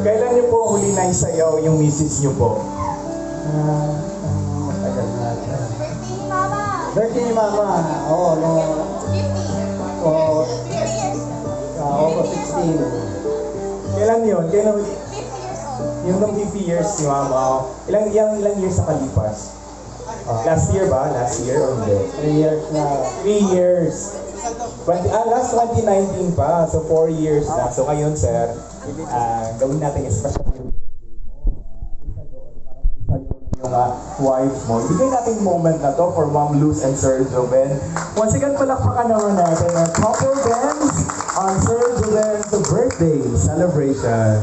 Kailan niyo po huli na isayaw yung misis niyo po? Matagal na. Birthday ni Mama. Birthday ni Mama. Oo, no. 50. Oo, 50 years. August 16. Kailan yun? Kailan 50 years old. yung nung 50 years ni Mama? Ilang years sa kalipas? Last year ba? Last year or hindi? 3 years na. 3 years. Last 2019 pa. So 4 years na. So ngayon, sir, gawin natin special yung wife mo. Bigay natin moment na to for Ma'am Luz and Sir Joven. Once again, palakpakan naman natin ang couple dance on Sir Joven's birthday celebration.